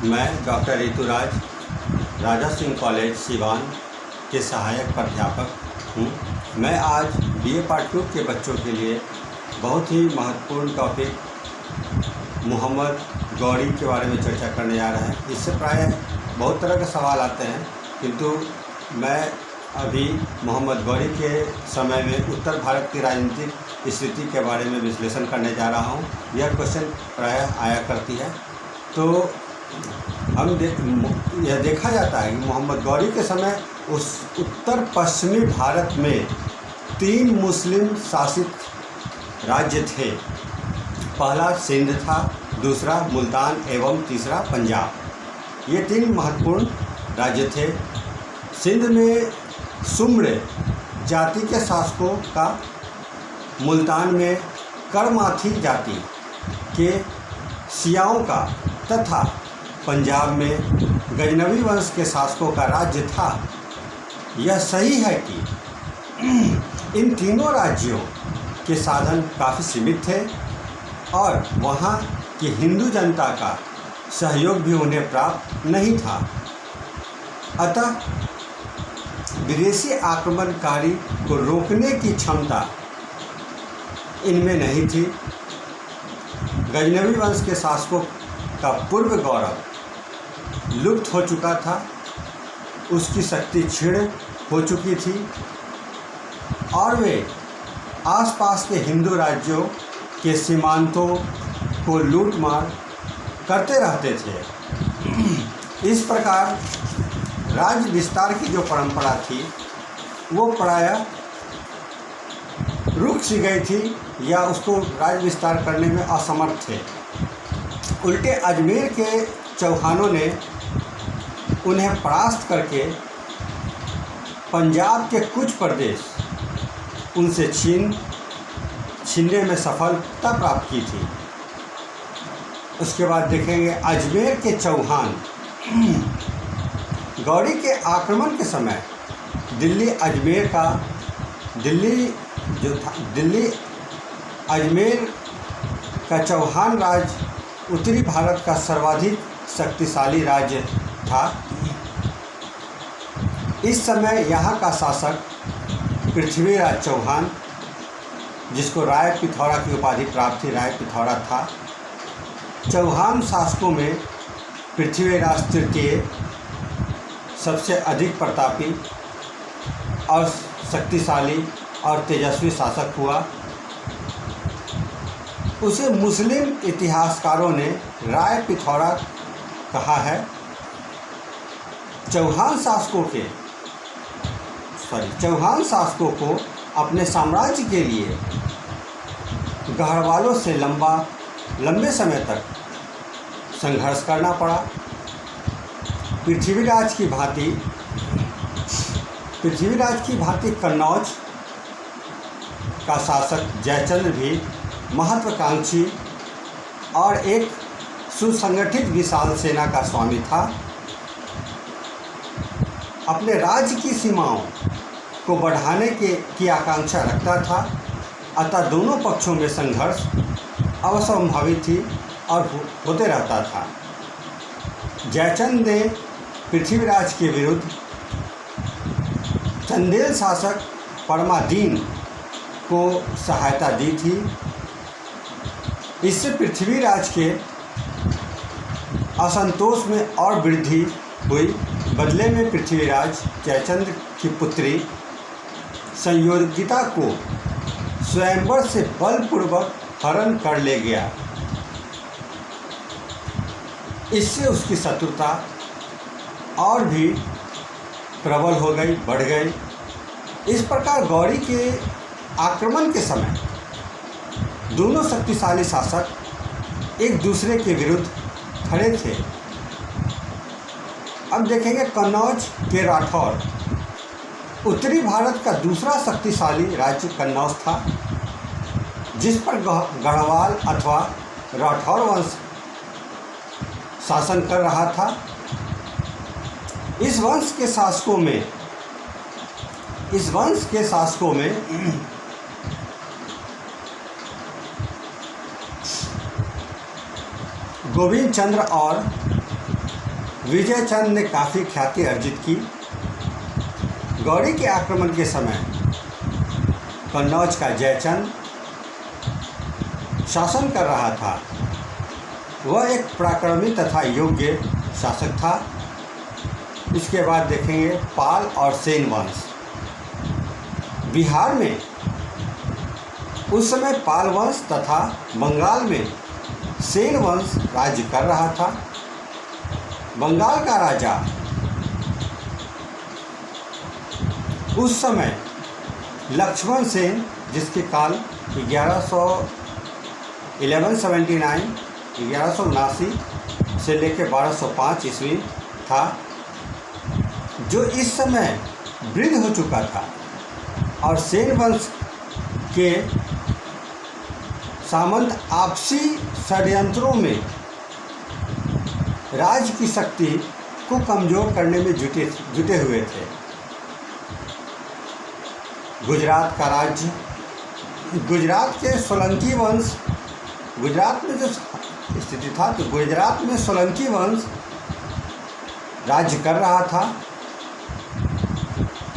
मैं doctor Rituraj Raja Singh college Siwan के सहायक प्राध्यापक हूँ। मैं आज बीए पार्ट 2 के बच्चों के लिए बहुत ही महत्वपूर्ण टॉपिक मोहम्मद गौरी के बारे में चर्चा करने जा रहे हैं। इससे प्रायः बहुत तरह के सवाल आते हैं, किंतु मैं अभी मोहम्मद गौरी के समय में उत्तर भारत की राजनीतिक स्थिति के बारे में विश्लेषण करने जा रहा हूँ। यह क्वेश्चन प्रायः आया करती है। तो हम यह देखा जाता है कि मोहम्मद गौरी के समय उस उत्तर पश्चिमी भारत में 3 मुस्लिम शासित राज्य थे। पहला सिंध था, दूसरा मुल्तान एवं तीसरा पंजाब। ये 3 महत्वपूर्ण राज्य थे। सिंध में सुम्र जाति के शासकों का, मुल्तान में करमाथी जाति के शियाओं का तथा पंजाब में गजनवी वंश के शासकों का राज्य था। यह सही है कि इन तीनों राज्यों के साधन काफ़ी सीमित थे और वहाँ की हिंदू जनता का सहयोग भी उन्हें प्राप्त नहीं था। अतः विदेशी आक्रमणकारी को रोकने की क्षमता इनमें नहीं थी। गजनवी वंश के शासकों का पूर्व गौरव लुप्त हो चुका था, उसकी शक्ति क्षीण हो चुकी थी और वे आसपास के हिंदू राज्यों के सीमांतों को लूट मार करते रहते थे। इस प्रकार राज्य विस्तार की जो परंपरा थी वो प्रायः रुक सी गई थी या उसको राज्य विस्तार करने में असमर्थ थे। उल्टे अजमेर के चौहानों ने उन्हें परास्त करके पंजाब के कुछ प्रदेश उनसे छीनने में सफलता प्राप्त की थी। उसके बाद देखेंगे अजमेर के चौहान गौरी के आक्रमण के समय दिल्ली अजमेर का चौहान राज्य उत्तरी भारत का सर्वाधिक शक्तिशाली राज्य था। इस समय यहाँ का शासक पृथ्वीराज चौहान, जिसको राय पिथौरा की उपाधि प्राप्त थी, राय पिथौरा था। चौहान शासकों में पृथ्वीराज तृतीय सबसे अधिक प्रतापी और शक्तिशाली और तेजस्वी शासक हुआ। उसे मुस्लिम इतिहासकारों ने राय पिथौरा कहा है। चौहान शासकों को अपने साम्राज्य के लिए गढ़वालों से लंबे समय तक संघर्ष करना पड़ा। पृथ्वीराज की भांति कन्नौज का शासक जयचंद्र भी महत्वाकांक्षी और एक सुसंगठित विशाल सेना का स्वामी था। अपने राज्य की सीमाओं को बढ़ाने की आकांक्षा रखता था। अतः दोनों पक्षों में संघर्ष असंभावित थी और होते रहता था। जयचंद ने पृथ्वीराज के विरुद्ध चंदेल शासक परमादीन को सहायता दी थी। इससे पृथ्वीराज के असंतोष में और वृद्धि हुई। बदले में पृथ्वीराज जयचंद्र की पुत्री संयोगिता को स्वयंवर से बलपूर्वक हरण कर ले गया। इससे उसकी शत्रुता और भी प्रबल हो गई, बढ़ गई। इस प्रकार गौरी के आक्रमण के समय दोनों शक्तिशाली शासक एक दूसरे के विरुद्ध खड़े थे। अब देखेंगे कन्नौज के राठौर। उत्तरी भारत का दूसरा शक्तिशाली राज्य कन्नौज था, जिस पर गढ़वाल अथवा राठौर वंश शासन कर रहा था। इस वंश के शासकों में गोविंद चंद्र और विजय चंद ने काफ़ी ख्याति अर्जित की। गौरी के आक्रमण के समय कन्नौज का जयचंद शासन कर रहा था। वह एक पराक्रमी तथा योग्य शासक था। इसके बाद देखेंगे पाल और सेन वंश। बिहार में उस समय पाल वंश तथा बंगाल में सेन वंश राज्य कर रहा था। बंगाल का राजा उस समय लक्ष्मण सेन, जिसके काल 1179 से लेकर 1205 ईस्वी था, जो इस समय वृद्ध हो चुका था और सेन वंश के सामंत आपसी षड्यंत्रों में राज्य की शक्ति को कमजोर करने में जुटे हुए थे। गुजरात का राज्य, गुजरात के सोलंकी वंश, गुजरात में जो स्थिति था तो गुजरात में सोलंकी वंश राज्य कर रहा था।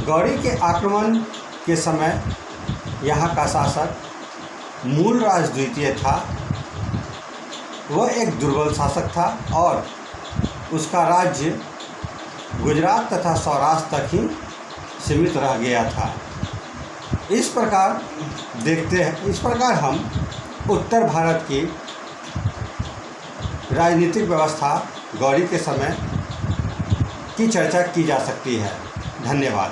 गौरी के आक्रमण के समय यहाँ का शासक मूलराज द्वितीय था। वह एक दुर्बल शासक था और उसका राज्य गुजरात तथा सौराष्ट्र तक ही सीमित रह गया था। इस प्रकार देखते हैं, इस प्रकार हम उत्तर भारत की राजनीतिक व्यवस्था गौरी के समय की चर्चा की जा सकती है। धन्यवाद।